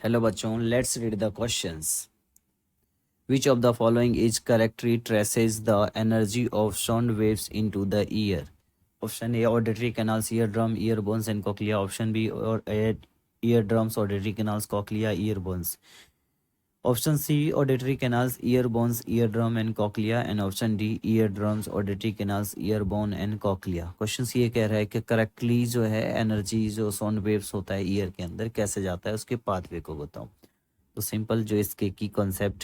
Hello बच्चों, let's read the questions. Which of the following is correctly traces the energy of sound waves into the ear? Option A, auditory canals, eardrum, ear bones and cochlea. Option B, or eardrums, auditory canals, cochlea, ear bones. Option C, auditory canals, ear bones, eardrum and cochlea. And option D, eardrums, auditory canals, ear bone and cochlea. Question ये कह रहा है कि correctly जो है energy जो sound waves होता है ईयर के अंदर कैसे जाता है उसके पाथवे को बताओ. तो सिंपल जो इसके की कॉन्सेप्ट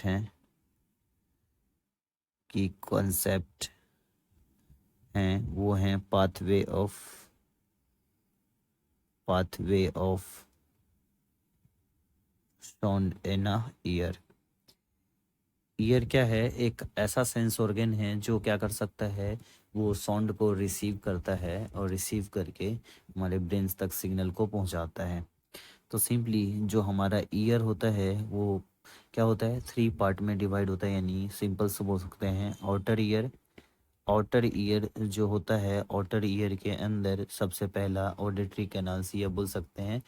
हैं वो हैं pathway of sound in a year. Year क्या है? एक ऐसा सेंस ऑर्गन है जो क्या कर सकता है, वो साउंड को रिसीव करता है और रिसीव करके हमारे ब्रेन तक सिग्नल को पहुंचाता है. तो सिंपली जो हमारा ईयर होता है वो क्या होता है, 3 पार्ट में डिवाइड होता है. यानी सिंपल से बोल सकते हैं आउटर ईयर जो होता है, आउटर ईयर के अंदर सबसे पहला ऑडिटरी कैनाल्स, ये बोल सकते हैं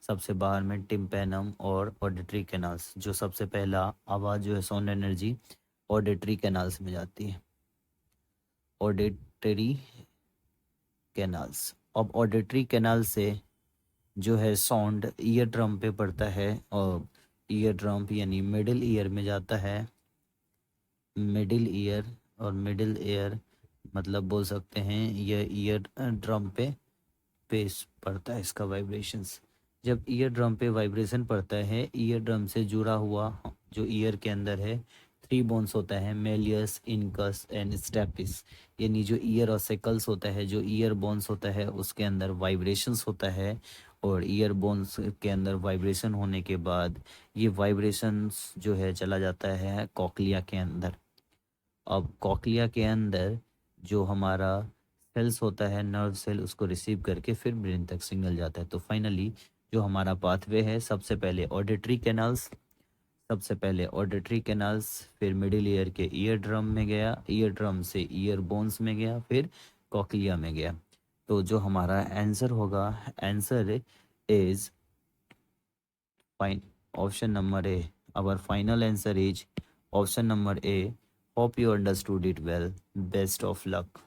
सबसे बाहर में टिम्पैनम और ऑडिटरी कैनाल्स. जो सबसे पहला आवाज़ जो है साउंड एनर्जी ऑडिटरी कैनाल्स में जाती है. Auditory canals. अब ऑडिटरी कैनाल से जो है साउंड ईयर ड्रम पे पड़ता है और ईयर ड्रम यानी मिडिल ईयर में जाता है. मिडिल ईयर मतलब बोल सकते हैं ये ईयर ड्रम पे बेस पड़ता है इसका वाइब्रेशंस. जब ईयर ड्रम पे वाइब्रेशन पड़ता है, ईयर ड्रम से जुड़ा हुआ जो ईयर के अंदर है 3 बोन्स होता है, मेलियस, इनकस एंड स्टेपिस. यानी जो ईयर ऑसिकल्स होता है, जो ईयर बोन्स होता है उसके अंदर वाइब्रेशंस होता है. और ईयर बोन्स के अंदर वाइब्रेशन होने के बाद ये वाइब्रेशंस जो है चला जाता है कॉकलिया के अंदर. अब कॉकलिया के अंदर जो हमारा सेल्स होता है, नर्व सेल, उसको रिसीव करके फिर ब्रेन तक सिग्नल जाता है. तो फाइनली जो हमारा पाथवे है, सबसे पहले ऑडिटरी कैनाल्स, फिर मिडिल ईयर के ईयर ड्रम में गया, ईयर ड्रम से ईयर बोन्स में गया, फिर कॉकलिया में गया. तो जो हमारा आंसर होगा, answer is fine option number A. Our final answer is option number A. Hope you understood it well. Best of luck.